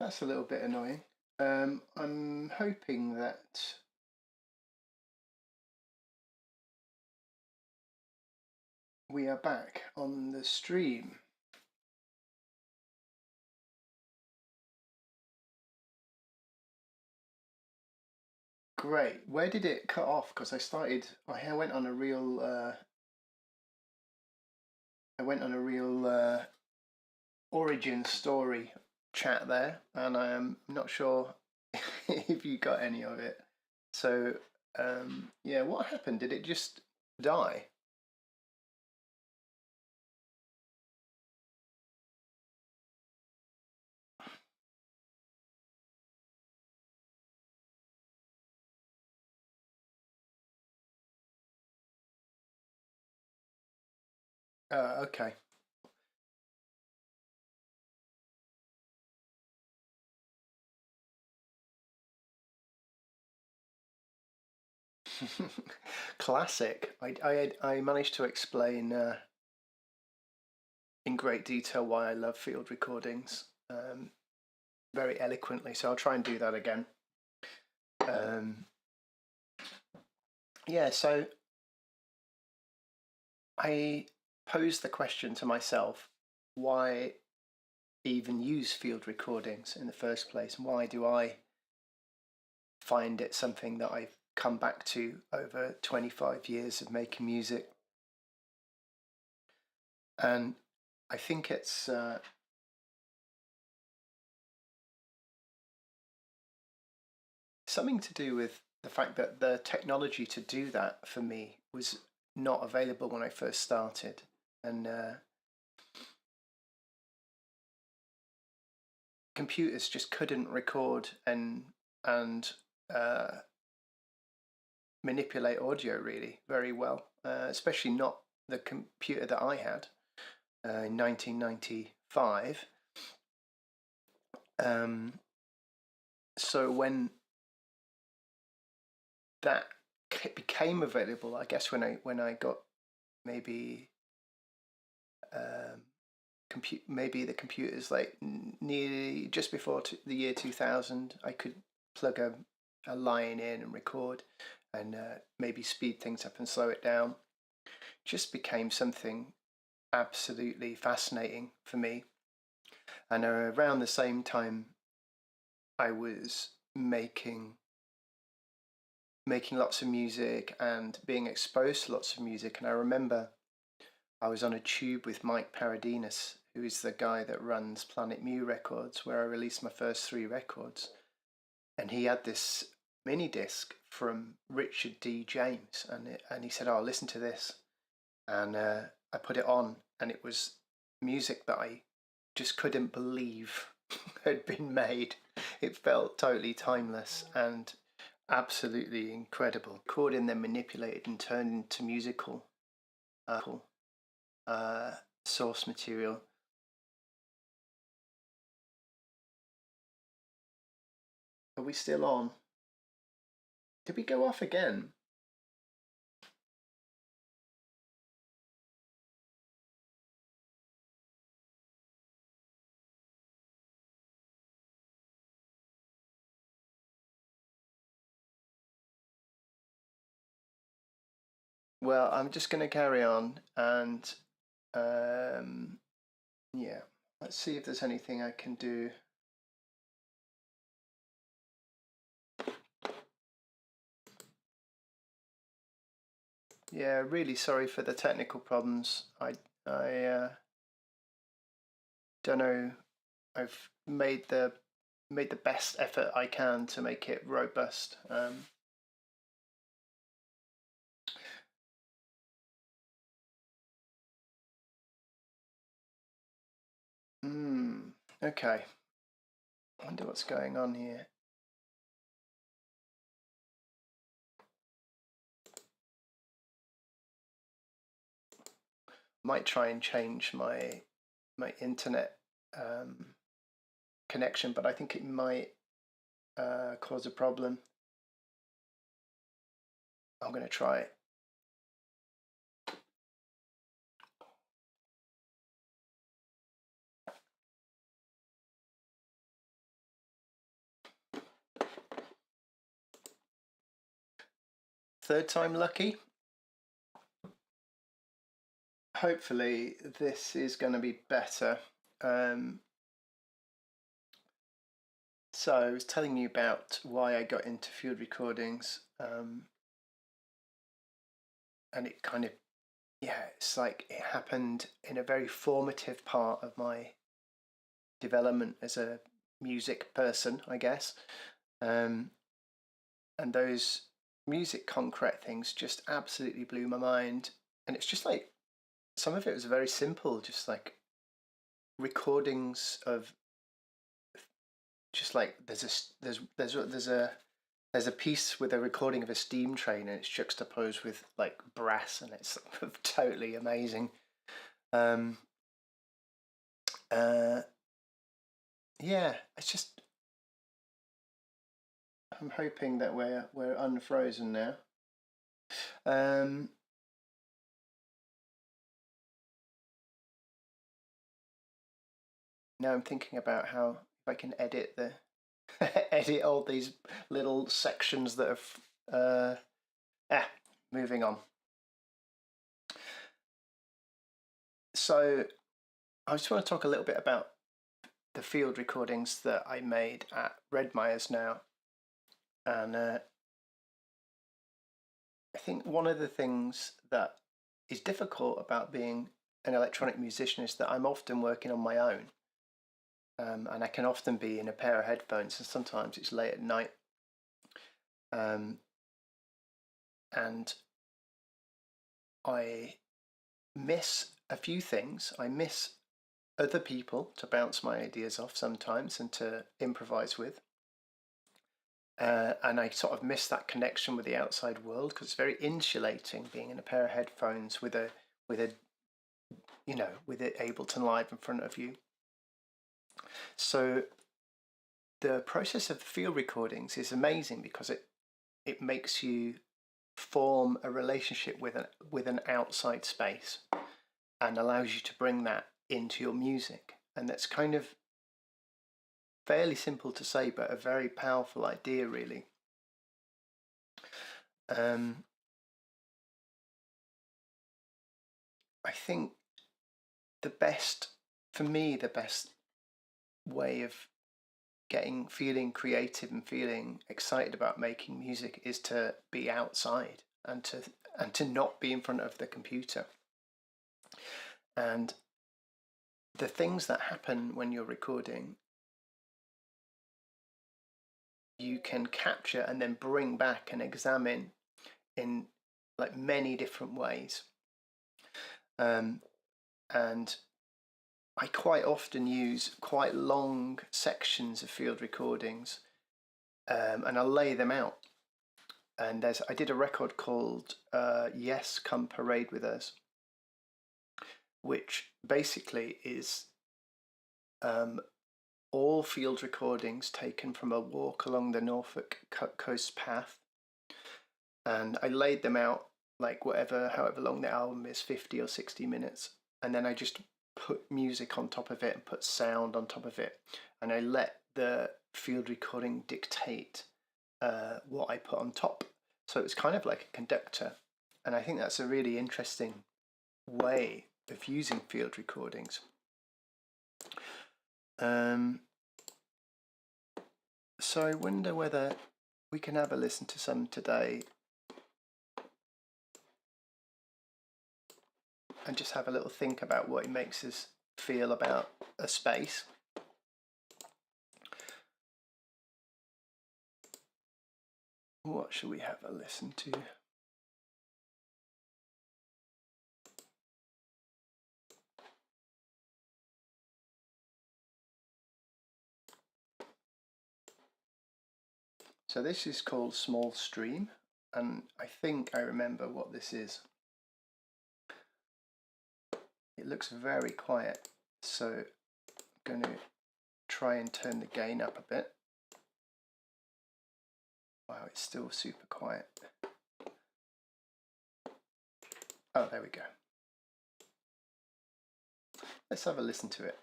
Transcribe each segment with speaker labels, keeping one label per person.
Speaker 1: That's a little bit annoying. I'm hoping that we are back on the stream. Great. Where did it cut off? Because I went on a real, origin story chat there, and I am not sure if you got any of it. So, yeah, what happened? Did it just die? Okay. Classic. I managed to explain in great detail why I love field recordings very eloquently, so I'll try and do that again. Um, yeah, so I posed the question to myself, why even use field recordings in the first place? And why do I find it something that I've come back to over 25 years of making music? And I think it's something to do with the fact that the technology to do that for me was not available when I first started. And computers just couldn't record and uh, manipulate audio really very well, especially not the computer that I had in 1995. So when that became available, I guess when I got maybe maybe the computers like nearly just before the year 2000, I could plug a line in and record and maybe speed things up and slow it down. Just became something absolutely fascinating for me. And around the same time, I was making lots of music and being exposed to lots of music. And I remember I was on a tube with Mike Paradinas, who is the guy that runs Planet Mu Records, where I released my first 3 records. And he had this mini disc from Richard D. James, and he said, "Oh, listen to this." And I put it on, and it was music that I just couldn't believe had been made. It felt totally timeless and absolutely incredible. Recording then manipulated and turned into musical source material. Are we still on? Did we go off again? Well, I'm just going to carry on and yeah, let's see if there's anything I can do. Yeah, really sorry for the technical problems. I don't know. I've made the best effort I can to make it robust. Okay. I wonder what's going on here. Might try and change my internet connection, but I think it might cause a problem. I'm going to try it. third time lucky. Hopefully this is going to be better. So I was telling you about why I got into field recordings, and it kind of, it's like it happened in a very formative part of my development as a music person, I guess. And those music concrete things just absolutely blew my mind. And it's just like, some of it was very simple, just like recordings of, just like there's a piece with a recording of a steam train, and it's juxtaposed with like brass, and it's totally amazing. Yeah, it's just, I'm hoping that we're unfrozen now. Now I'm thinking about how if I can edit the edit all these little sections that have moving on. So I just want to talk a little bit about the field recordings that I made at Redmires now. And I think one of the things that is difficult about being an electronic musician is that I'm often working on my own. And I can often be in a pair of headphones, and sometimes it's late at night. And I miss a few things. I miss other people to bounce my ideas off sometimes and to improvise with. And I sort of miss that connection with the outside world, because it's very insulating being in a pair of headphones with it Ableton Live in front of you. So the process of the field recordings is amazing because it makes you form a relationship with an outside space and allows you to bring that into your music. And that's kind of fairly simple to say, but a very powerful idea, really. I think the best way of feeling creative and feeling excited about making music is to be outside and to not be in front of the computer. And the things that happen when you're recording, you can capture and then bring back and examine in like many different ways. And I quite often use quite long sections of field recordings, and I'll lay them out. And I did a record called Yes, Come Parade With Us, which basically is all field recordings taken from a walk along the Norfolk coast path. And I laid them out like however long the album is, 50 or 60 minutes. And then I just put music on top of it and put sound on top of it. And I let the field recording dictate what I put on top. So it's kind of like a conductor. And I think that's a really interesting way of using field recordings. So I wonder whether we can have a listen to some today and just have a little think about what it makes us feel about a space. What should we have a listen to? So this is called Small Stream, and I think I remember what this is. It looks very quiet, so I'm going to try and turn the gain up a bit. Wow, it's still super quiet. Oh, there we go. Let's have a listen to it.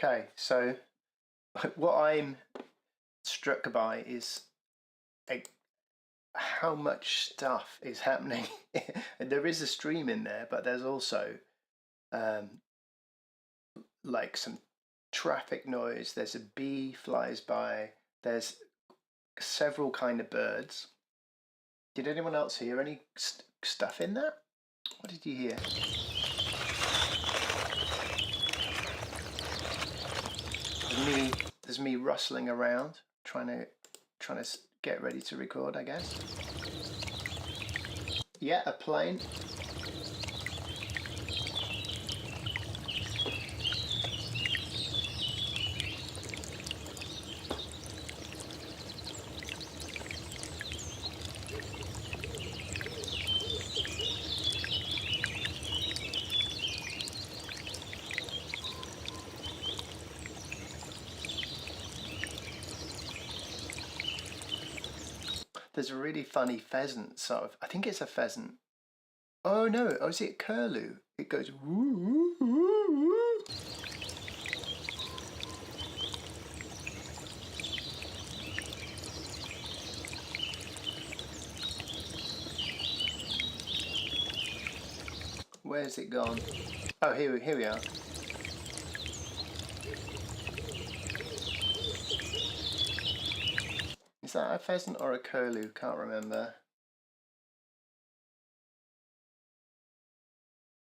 Speaker 1: Okay, so what I'm struck by is like how much stuff is happening. There is a stream in there, but there's also um, like some traffic noise. There's a bee flies by. There's several kind of birds. Did anyone else hear any stuff in that? What did you hear? There's me rustling around, trying to get ready to record, I guess. Yeah, a plane. There's a really funny pheasant, sort of. I think it's a pheasant. Oh no, oh, is it curlew? It goes woo, woo, woo, woo. Where's it gone? Oh, here we are. Is that a pheasant or a curlew? Can't remember.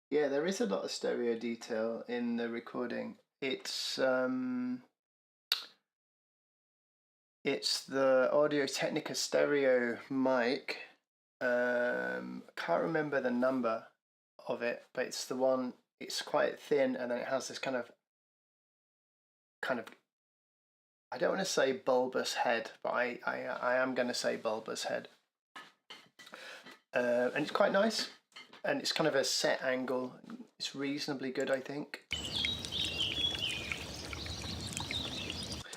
Speaker 1: Yeah, there is a lot of stereo detail in the recording. It's the Audio Technica stereo mic. Can't remember the number of it, but it's the one. It's quite thin, and then it has this kind of. I don't want to say bulbous head, but I am going to say bulbous head. And it's quite nice, and it's kind of a set angle. It's reasonably good, I think.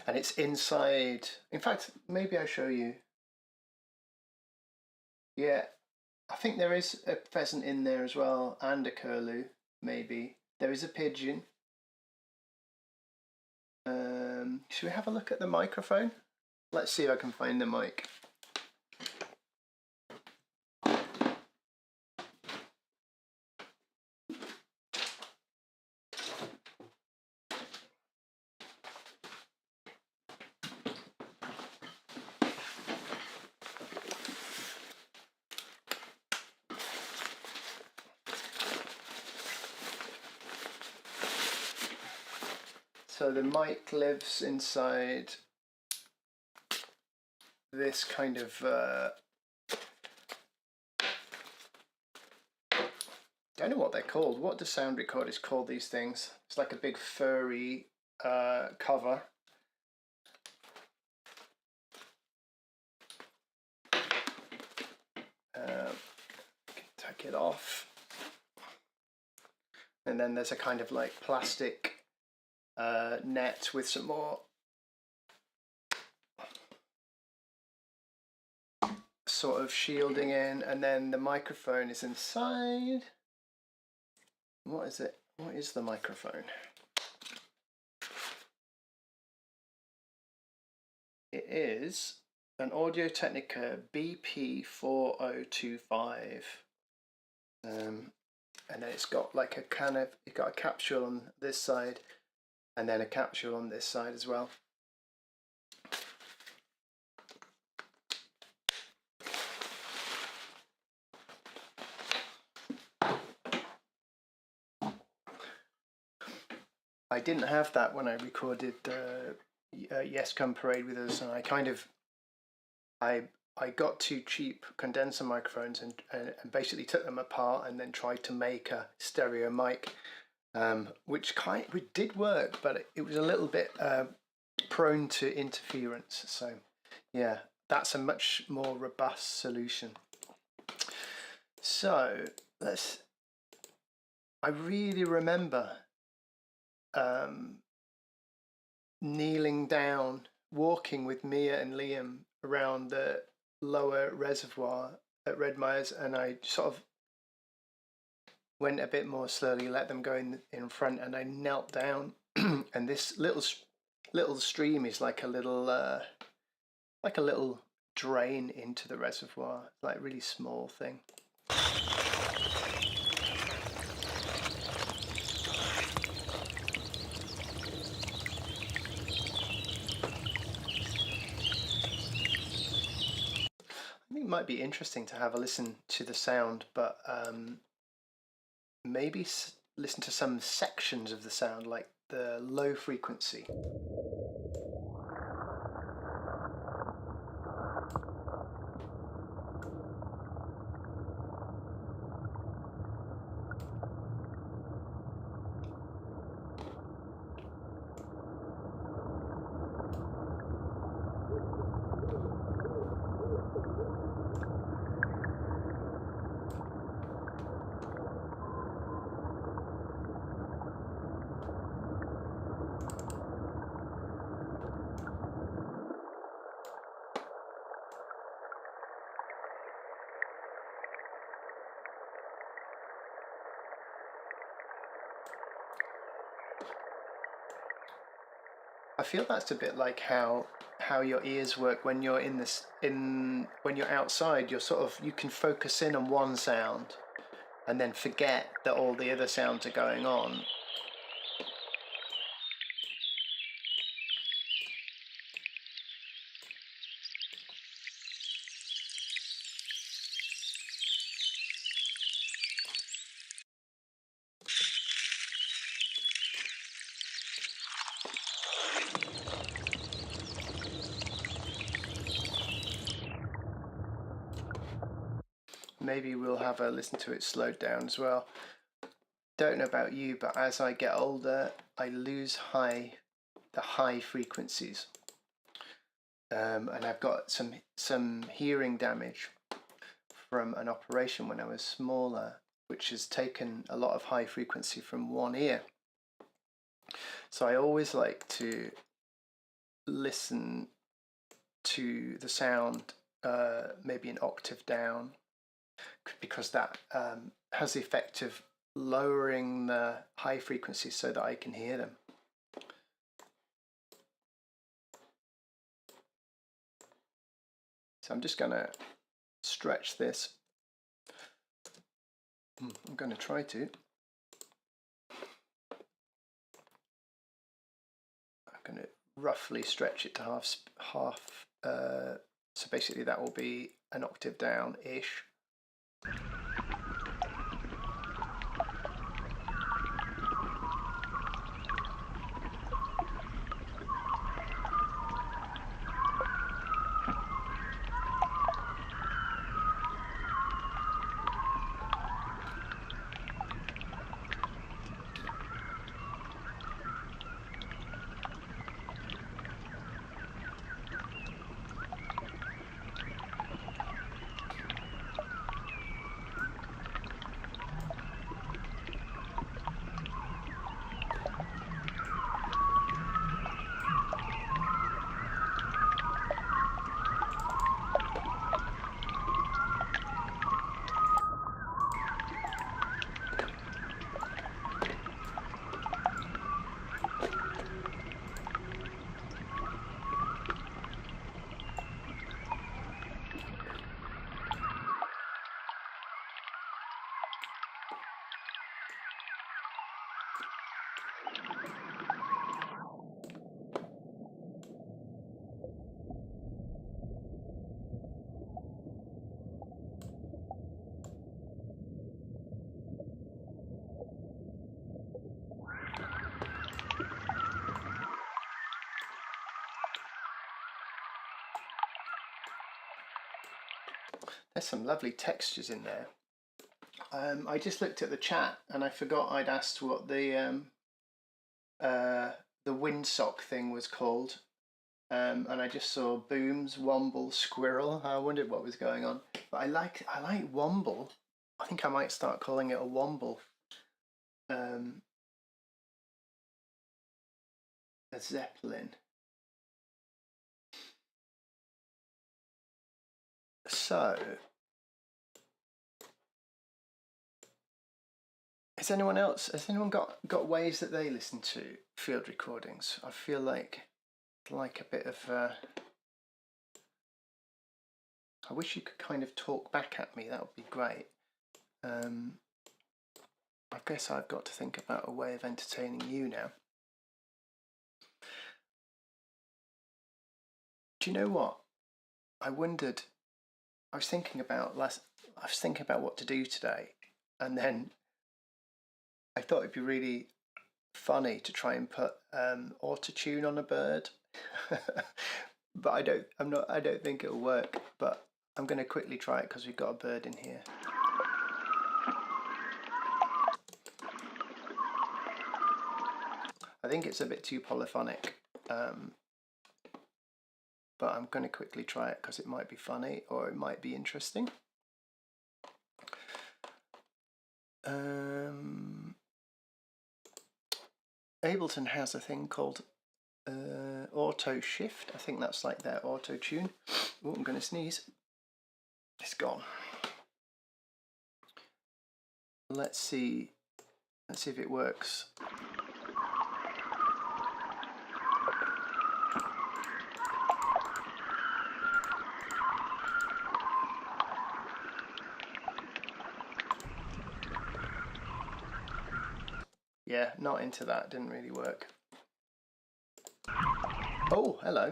Speaker 1: And it's inside. In fact, maybe I'll show you. Yeah, I think there is a pheasant in there as well, and a curlew, maybe. There is a pigeon. Should we have a look at the microphone? Let's see if I can find the mic. So the mic lives inside this kind of I don't know what they're called. What do sound recorders call these things? It's like a big furry cover. Take it off. And then there's a kind of like plastic net with some more sort of shielding in, and then the microphone is inside. What is it? What is the microphone? It is an Audio Technica BP4025. And then it's got like a it's got a capsule on this side and then a capsule on this side as well. I didn't have that when I recorded Yes Come Parade with Us, and I got two cheap condenser microphones and basically took them apart and then tried to make a stereo mic, which did work, but it was a little bit prone to interference. So yeah, that's a much more robust solution. So I really remember kneeling down, walking with Mia and Liam around the lower reservoir at Redmires, and I sort of went a bit more slowly, let them go in front, and I knelt down and this little stream is like a little drain into the reservoir, like a really small thing. I think it might be interesting to have a listen to the sound, but maybe listen to some sections of the sound, like the low frequency. I feel that's a bit like how your ears work when you're when you're outside. You can focus in on one sound and then forget that all the other sounds are going on. Maybe we'll have a listen to it slowed down as well. Don't know about you, but as I get older, I lose the high frequencies, and I've got some hearing damage from an operation when I was smaller, which has taken a lot of high frequency from one ear. So I always like to listen to the sound maybe an octave down, because that has the effect of lowering the high frequencies so that I can hear them. So I'm just going to stretch this. I'm going to try to. I'm going to roughly stretch it to half. So basically that will be an octave down-ish. There's some lovely textures in there. I just looked at the chat and I forgot I'd asked what the windsock thing was called, and I just saw booms, womble, squirrel. I wondered what was going on, but I like womble. I think I might start calling it a womble. A zeppelin. So has anyone got ways that they listen to field recordings? I feel like a bit of I wish you could kind of talk back at me. That would be great. I guess I've got to think about a way of entertaining you now. Do you know what? I was thinking about what to do today, and then I thought it'd be really funny to try and put auto-tune on a bird. But I don't think it'll work, but I'm going to quickly try it because we've got a bird in here. I think it's a bit too polyphonic, but I'm going to quickly try it because it might be funny or it might be interesting. Ableton has a thing called auto shift. I think that's like their auto tune. Oh, I'm going to sneeze. It's gone. Let's see if it works. Yeah, not into that, didn't really work. Oh, hello.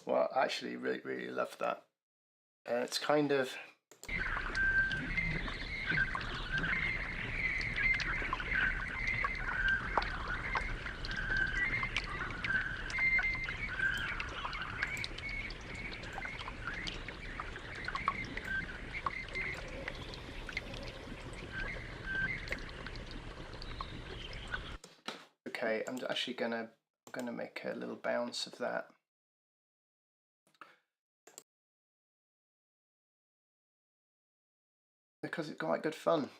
Speaker 1: Well, I actually really love that. It's kind of... Okay, I'm actually gonna make a little bounce of that. Because it's quite good fun.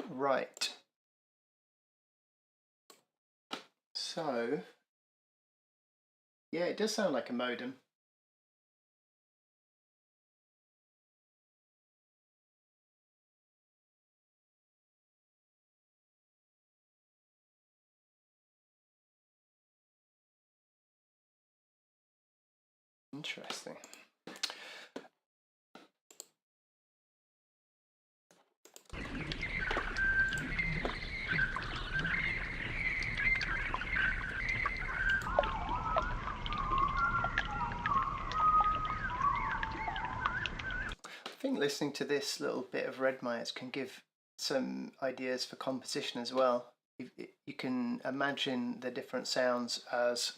Speaker 1: Right. So, yeah, it does sound like a modem. Interesting. I think listening to this little bit of Redmires can give some ideas for composition as well. You can imagine the different sounds as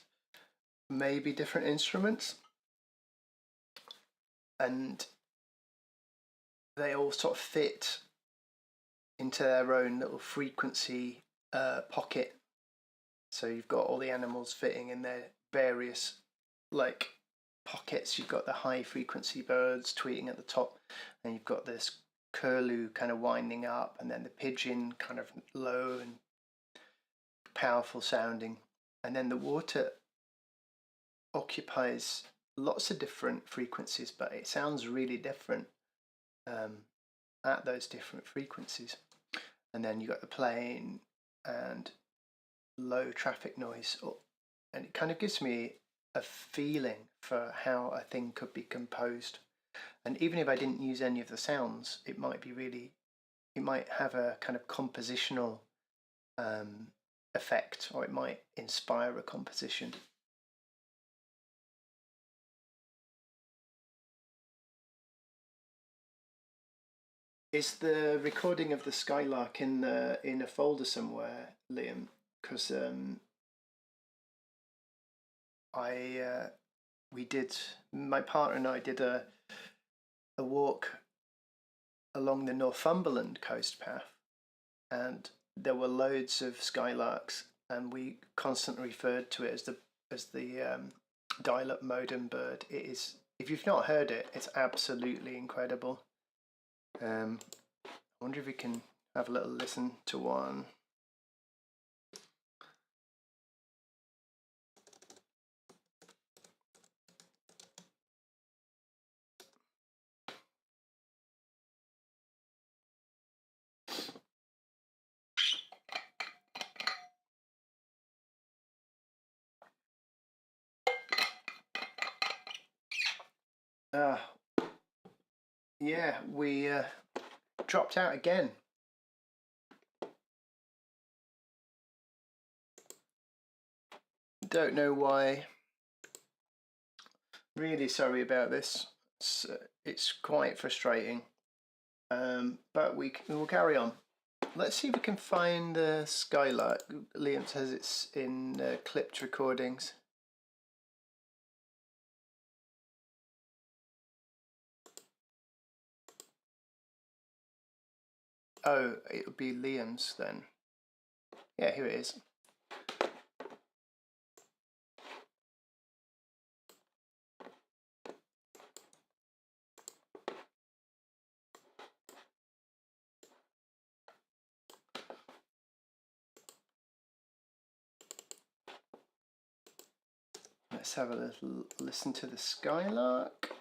Speaker 1: maybe different instruments, and they all sort of fit into their own little frequency pocket. So you've got all the animals fitting in their various like pockets. You've got the high frequency birds tweeting at the top, and you've got this curlew kind of winding up, and then the pigeon kind of low and powerful sounding, and then the water occupies lots of different frequencies, but it sounds really different at those different frequencies. And then you got the plane and low traffic noise, and it kind of gives me a feeling for how a thing could be composed. And even if I didn't use any of the sounds, it might have a kind of compositional effect, or it might inspire a composition. Is the recording of the Skylark in a folder somewhere, Liam? Because I we did, my partner and I did a walk along the Northumberland coast path, and there were loads of skylarks, and we constantly referred to it as the dial-up modem bird. It is, if you've not heard it, it's absolutely incredible. I wonder if we can have a little listen to one. Yeah, we dropped out again. Don't know why. Really sorry about this. It's quite frustrating, but we will carry on. Let's see if we can find the Skylark. Liam says it's in clipped recordings. Oh, it would be Liam's then. Yeah, here it is. Let's have a little listen to the Skylark.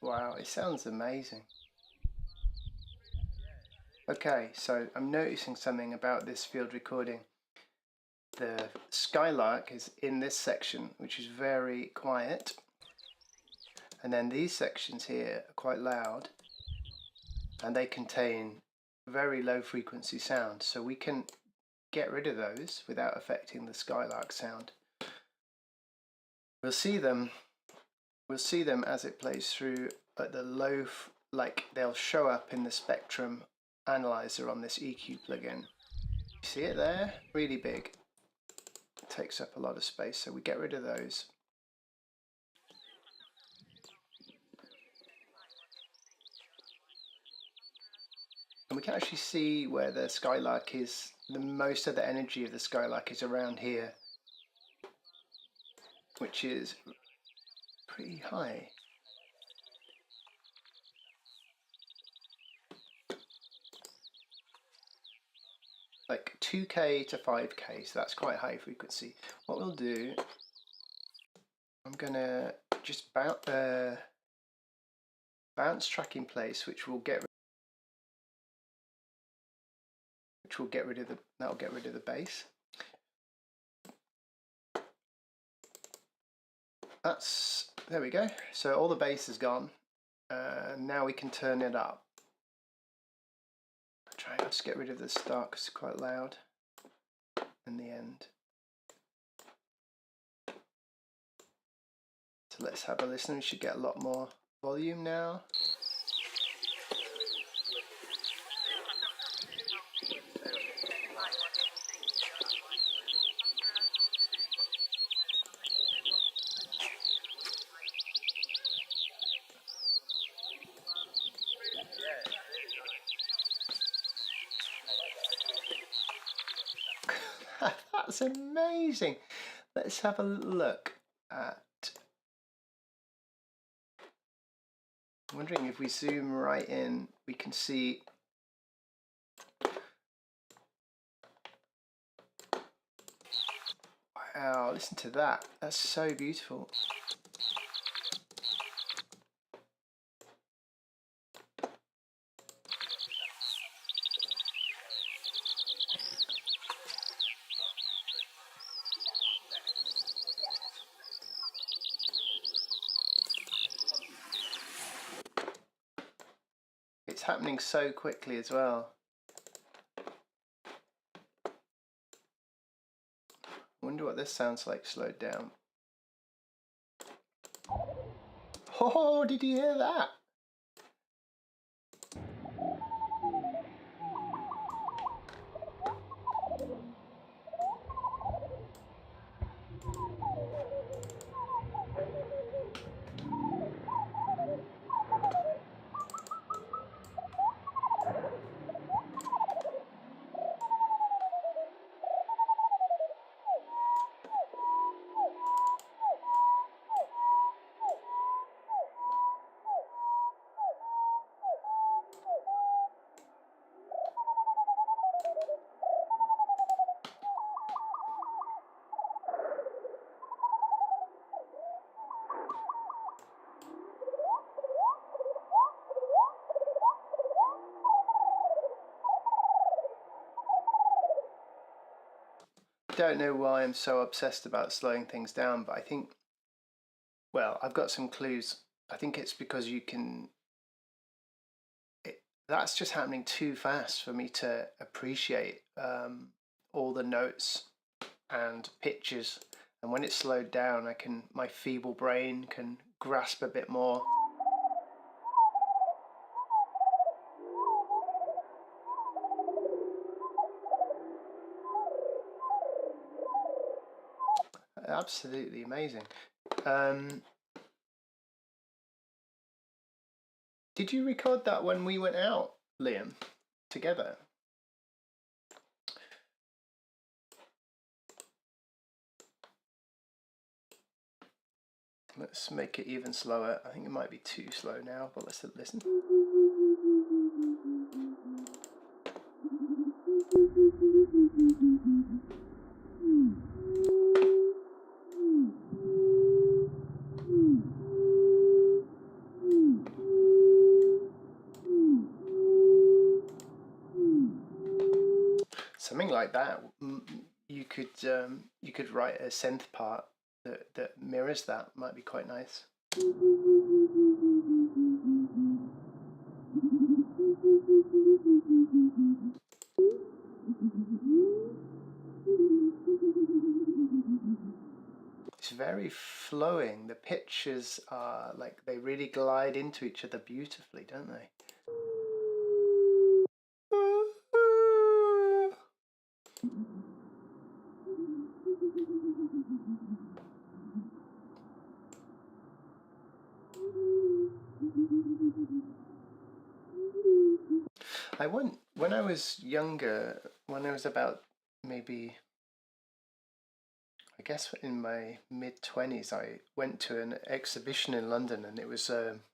Speaker 1: Wow, it sounds amazing. Okay, so I'm noticing something about this field recording. The Skylark is in this section, which is very quiet. And then these sections here are quite loud, and they contain very low frequency sound. So we can get rid of those without affecting the Skylark sound. We'll see them as it plays through at the low, like they'll show up in the spectrum analyzer on this EQ plugin. You see it there? Really big. It takes up a lot of space, so we get rid of those. And we can actually see where the Skylark is. The most of the energy of the Skylark is around here, which is pretty high. Like 2K to 5K, so that's quite high frequency. What we'll do, I'm gonna just bounce track in place, which will get rid of the bass. There we go. So all the bass is gone. Now we can turn it up. I'll just get rid of the start because it's quite loud in the end. So let's have a listen. We should get a lot more volume now. That's amazing. Let's have a look at, I'm wondering if we zoom right in, we can see wow, listen to that. That's so beautiful. It's happening so quickly as well. Wonder what this sounds like slowed down. Oh, did you hear that? Don't know why I'm so obsessed about slowing things down, but I think, well, I've got some clues. I think it's because you can, that's just happening too fast for me to appreciate all the notes and pitches. And when it's slowed down, my feeble brain can grasp a bit more. Absolutely amazing. Did you record that when we went out, Liam, together? Let's make it even slower. I think it might be too slow now, but let's listen. Something like that. You could write a synth part that mirrors that. Might be quite nice. It's very flowing. The pitches are like they really glide into each other beautifully, don't they? When I was younger, when I was about maybe, I guess in my mid-20s, I went to an exhibition in London, and it was on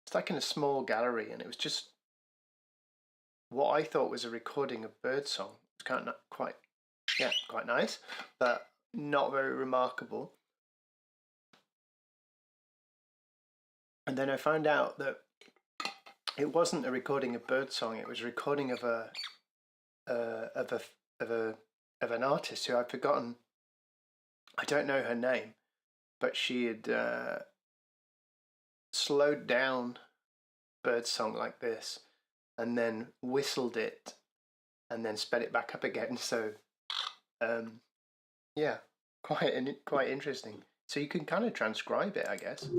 Speaker 1: it's like in a small gallery, and it was just what I thought was a recording of birdsong. It's kind of quite nice, but not very remarkable. And then I found out that it wasn't a recording of birdsong; it was a recording of an artist who I've forgotten. I don't know her name, but she had slowed down birdsong like this, and then whistled it, and then sped it back up again. So, yeah, quite interesting. So you can kind of transcribe it, I guess.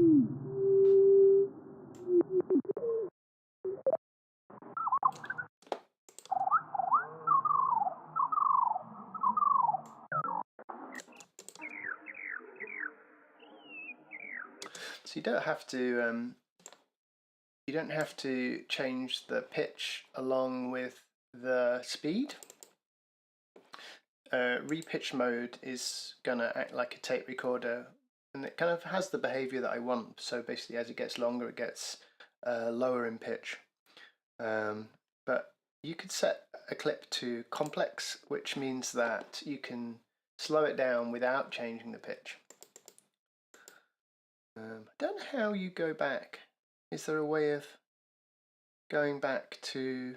Speaker 1: So you don't have to change the pitch along with the speed. Repitch mode is gonna act like a tape recorder, and it kind of has the behavior that I want. So basically, as it gets longer, it gets lower in pitch. But you could set a clip to complex, which means that you can slow it down without changing the pitch. I don't know how you go back. Is there a way of going back to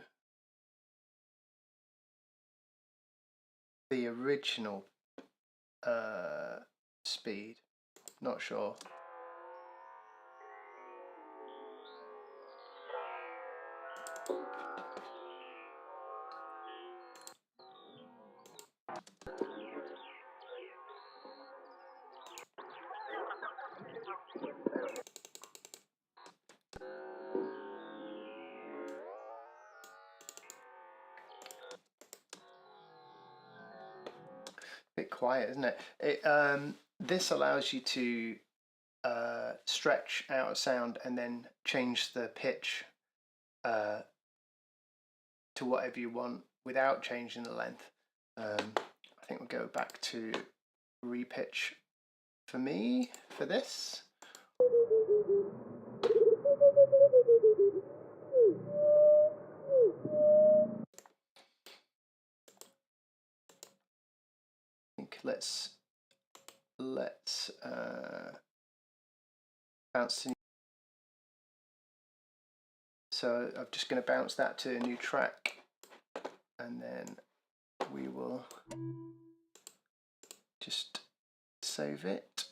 Speaker 1: the original speed? Not sure. quiet, isn't it? This allows you to stretch out a sound and then change the pitch to whatever you want without changing the length. I think we'll go back to repitch for me for this. I think let's bounce to. So I'm just going to bounce that to a new track, and then we will just save it.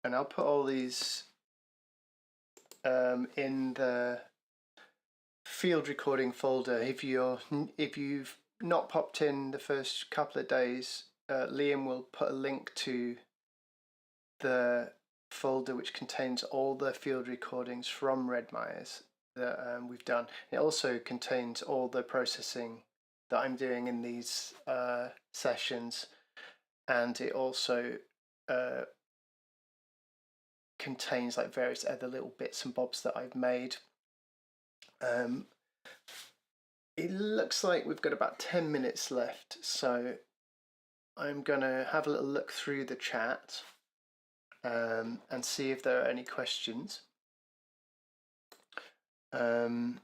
Speaker 1: And I'll put all these in the field recording folder. If you've not popped in the first couple of days, Liam will put a link to the folder which contains all the field recordings from Redmires that we've done. It also contains all the processing that I'm doing in these sessions, and it also contains like various other little bits and bobs that I've made. It looks like we've got about 10 minutes left, so I'm gonna have a little look through the chat and see if there are any questions. And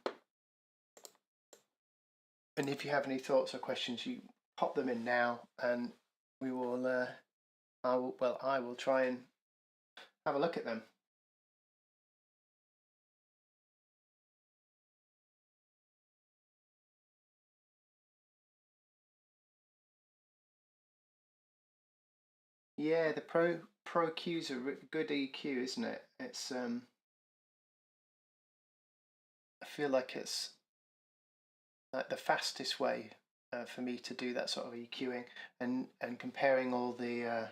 Speaker 1: if you have any thoughts or questions, you pop them in now, and we will. I will try and have a look at them. Yeah, the Pro Q's a good EQ, isn't it? It's I feel like it's like the fastest way for me to do that sort of EQing, and comparing all the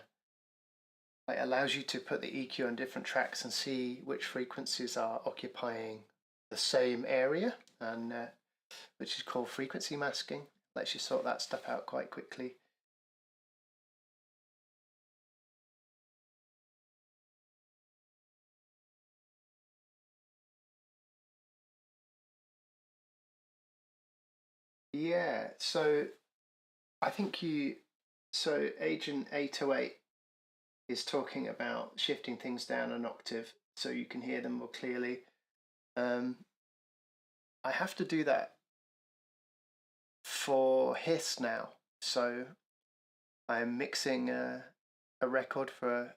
Speaker 1: it allows you to put the EQ on different tracks and see which frequencies are occupying the same area, and which is called frequency masking. Lets you sort that stuff out quite quickly. Yeah, so I think Agent 808 is talking about shifting things down an octave so you can hear them more clearly. I have to do that for hiss now, so I'm mixing a record for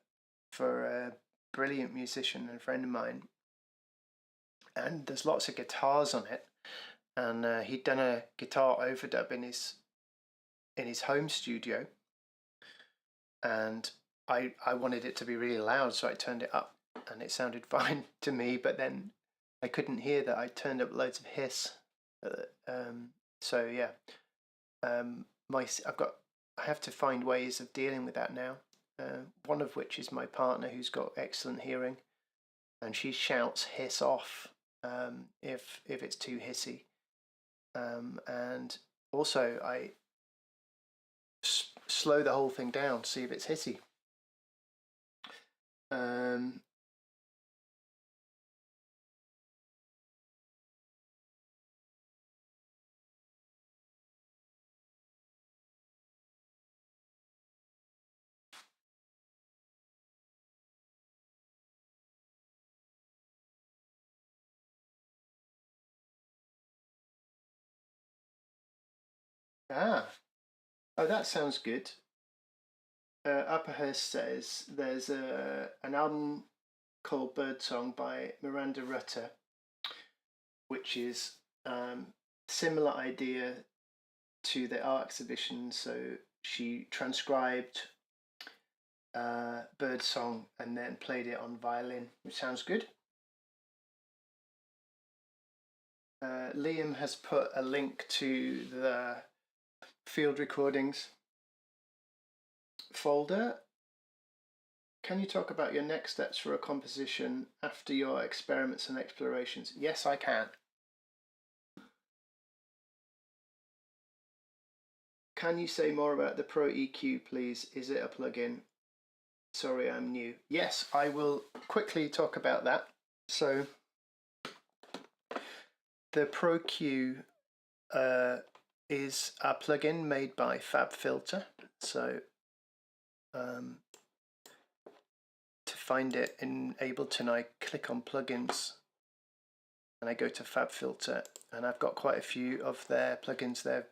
Speaker 1: a brilliant musician and friend of mine, and there's lots of guitars on it, and he'd done a guitar overdub in his home studio, and I wanted it to be really loud, so I turned it up, and it sounded fine to me, but then I couldn't hear that I turned up loads of hiss. So yeah, I have to find ways of dealing with that now. One of which is my partner, who's got excellent hearing, and she shouts hiss off if it's too hissy, and also I slow the whole thing down to see if it's hissy. Oh, that sounds good. Upperhurst says there's an album called Birdsong by Miranda Rutter, which is similar idea to the art exhibition. So she transcribed Birdsong and then played it on violin, which sounds good. Liam has put a link to the field recordings folder. Can you talk about your next steps for a composition after your experiments and explorations? Yes, I can. can you say more about the Pro EQ, please? Is it a plugin? Sorry, I'm new. Yes, I will quickly talk about that. So the Pro Q is a plugin made by FabFilter. So to find it in Ableton, I click on plugins and I go to FabFilter, and I've got quite a few of their plugins. They're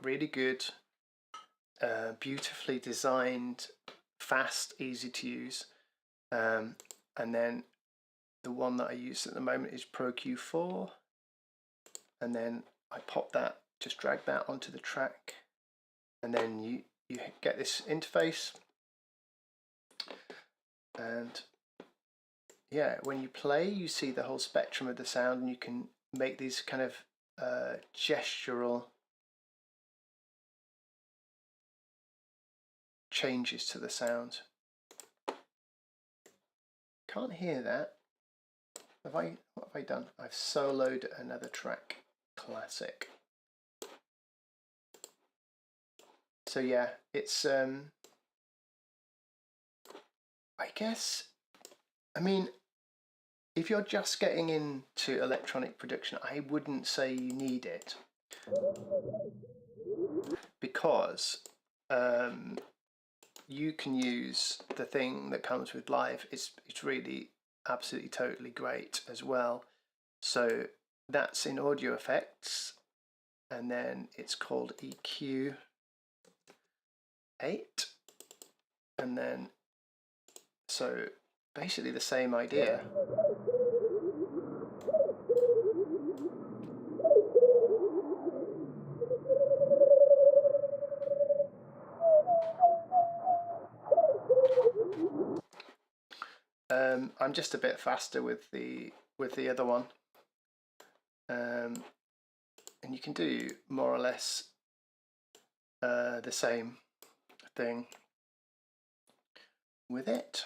Speaker 1: really good, beautifully designed, fast, easy to use. And then the one that I use at the moment is Pro Q4, and then I pop that, just drag that onto the track, and then you get this interface. And yeah, when you play, you see the whole spectrum of the sound, and you can make these kind of gestural changes to the sound. Can't hear that. What have I done? I've soloed another track. Classic. So yeah, it's I guess, I mean, if you're just getting into electronic production, I wouldn't say you need it, because you can use the thing that comes with Live. It's really absolutely totally great as well. So that's in audio effects, and then it's called EQ 8, and then so basically the same idea. I'm just a bit faster with the other one, and you can do more or less the same thing with it.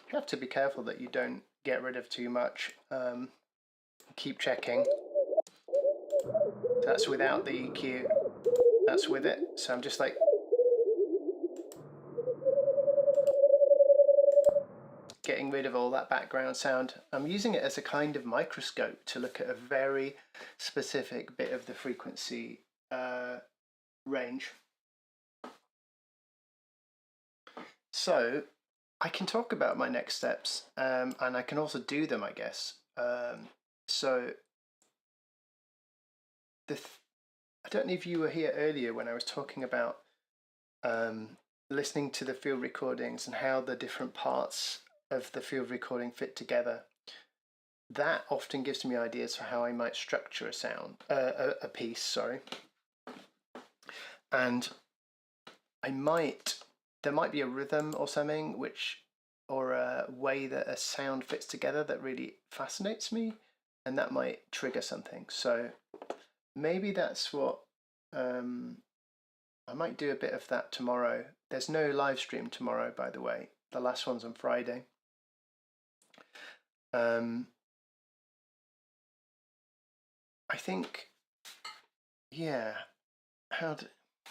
Speaker 1: You have to be careful that you don't get rid of too much. Keep checking. That's without the EQ. That's with it. So I'm just like getting rid of all that background sound. I'm using it as a kind of microscope to look at a very specific bit of the frequency range. So I can talk about my next steps, and I can also do them, I guess. So I don't know if you were here earlier when I was talking about listening to the field recordings and how the different parts of the field recording fit together. That often gives me ideas for how I might structure a sound, a piece, sorry. And there might be a rhythm or something, or a way that a sound fits together that really fascinates me, and that might trigger something. So maybe that's what I might do a bit of that tomorrow. There's no live stream tomorrow, by the way. The last one's on Friday. I think, yeah,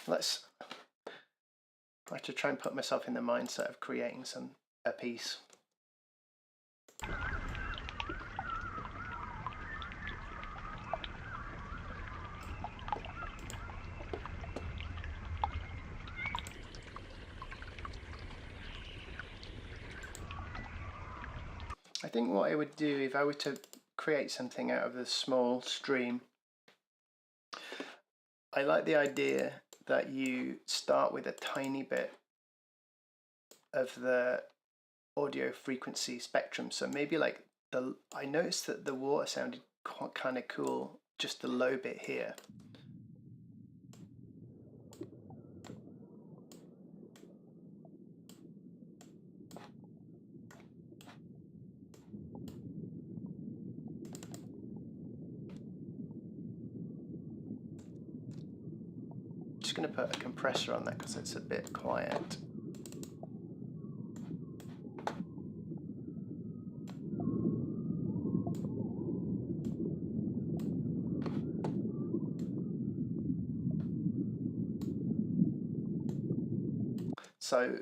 Speaker 1: let's I have to try and put myself in the mindset of creating a piece. I think what I would do if I were to create something out of a small stream, I like the idea that you start with a tiny bit of the audio frequency spectrum. So maybe like I noticed that the water sounded kind of cool, just the low bit here. going to put a compressor on that because it's a bit quiet. So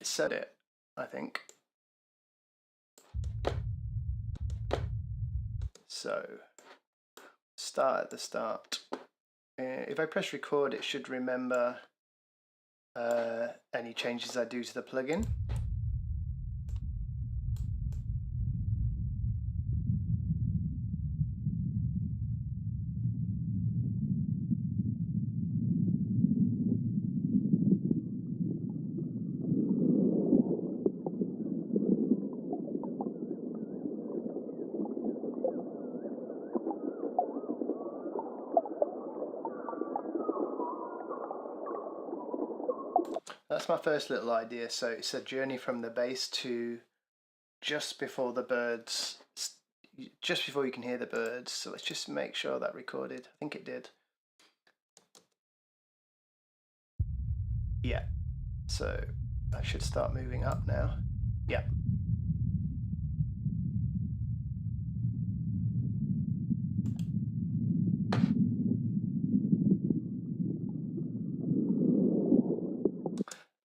Speaker 1: it said it, I think. So start at the start. If I press record, it should remember any changes I do to the plugin. That's my first little idea. So it's a journey from the bass to just before the birds, just before you can hear the birds. So let's just make sure that recorded. I think it did. Yeah. So I should start moving up now. Yeah.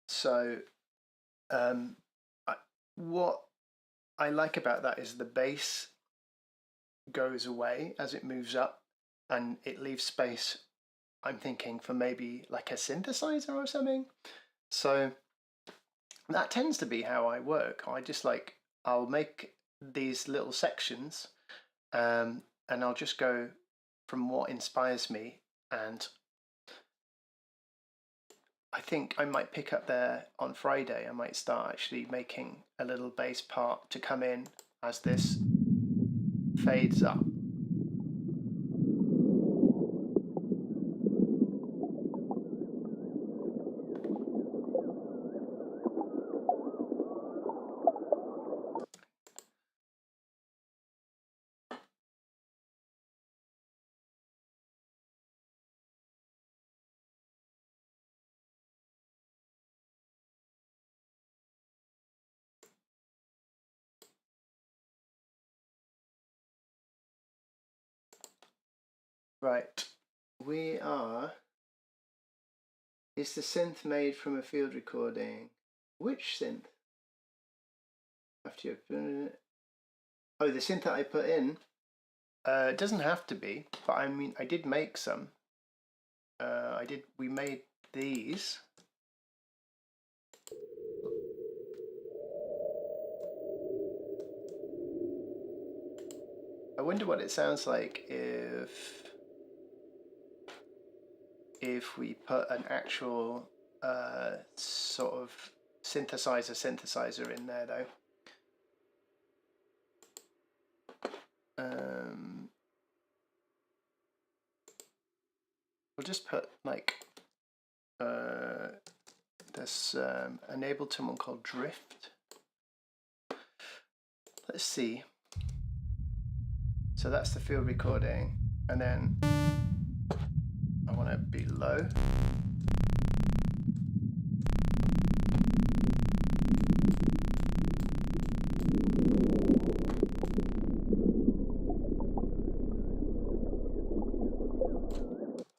Speaker 1: So what I like about that is the bass goes away as it moves up and it leaves space, I'm thinking, for maybe like a synthesizer or something. So that tends to be how I work. I'll make these little sections and I'll just go from what inspires me, and I think I might pick up there on Friday. I might start actually making a little bass part to come in as this fades up. Right, is the synth made from a field recording? Which synth? After you open it. Oh, the synth that I put in? It doesn't have to be, but I mean, I did make some. We made these. I wonder what it sounds like if we put an actual sort of synthesizer in there, though. We'll just put like this enabled someone called Drift. Let's see. So that's the field recording, and then I want to be low.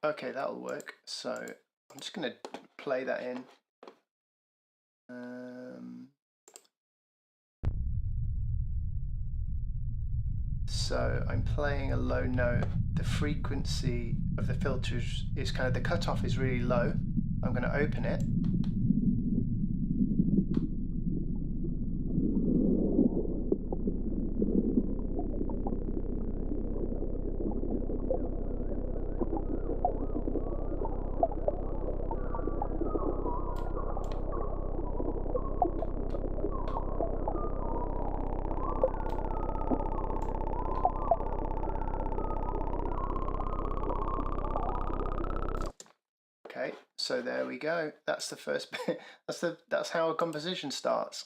Speaker 1: Okay, that'll work. So I'm just going to play that in. So I'm playing a low note. The frequency of the filters is kind of, the cutoff is really low. I'm going to open it. Okay, so there we go. That's the first bit. That's how a composition starts.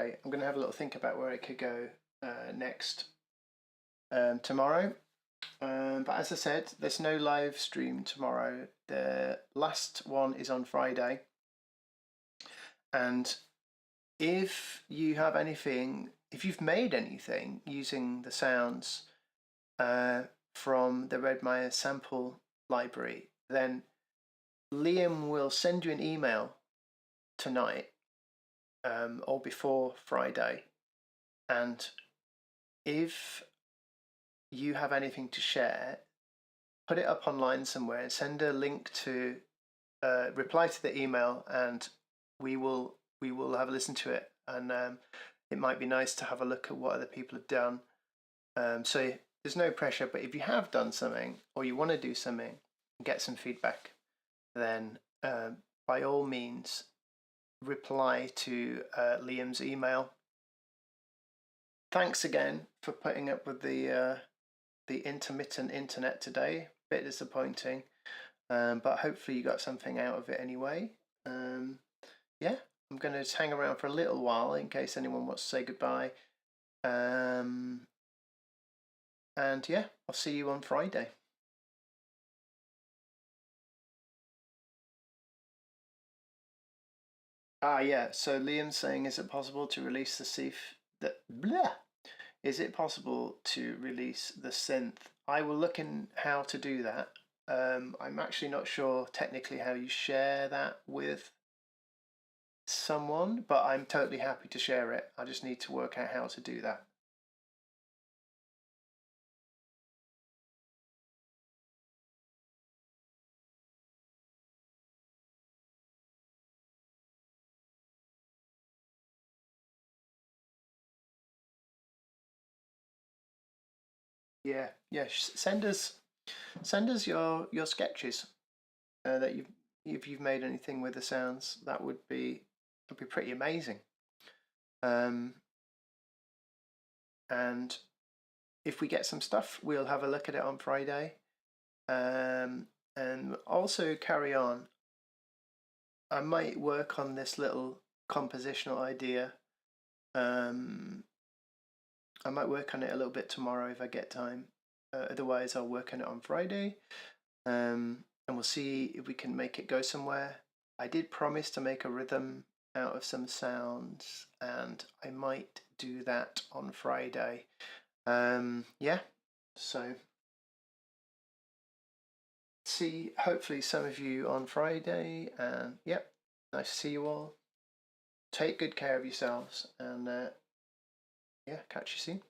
Speaker 1: Friday. I'm going to have a little think about where it could go next tomorrow. But as I said, there's no live stream tomorrow. The last one is on Friday. And if you have anything, if you've made anything using the sounds from the Redmires sample library, then Liam will send you an email tonight or before Friday. And if you have anything to share, put it up online somewhere and send a link to reply to the email, and we will have a listen to it. And it might be nice to have a look at what other people have done. So there's no pressure, but if you have done something or you want to do something and get some feedback, then by all means reply to Liam's email. Thanks again for putting up with the intermittent internet today. Bit disappointing, but hopefully you got something out of it anyway. Yeah, I'm going to hang around for a little while in case anyone wants to say goodbye. And yeah, I'll see you on Friday. Yeah, so Liam's saying, is it possible to release the Is it possible to release the synth? I will look in how to do that. I'm actually not sure technically how you share that with someone, but I'm totally happy to share it. I just need to work out how to do that. Yeah, send us your sketches that if you've made anything with the sounds. That would be pretty amazing. And if we get some stuff, we'll have a look at it on Friday. And also carry on. I might work on this little compositional idea. I might work on it a little bit tomorrow if I get time. Otherwise, I'll work on it on Friday. And we'll see if we can make it go somewhere. I did promise to make a rhythm out of some sounds, and I might do that on Friday. Yeah, so see hopefully some of you on Friday, and yep, nice to see you all. Take good care of yourselves, and yeah, catch you soon.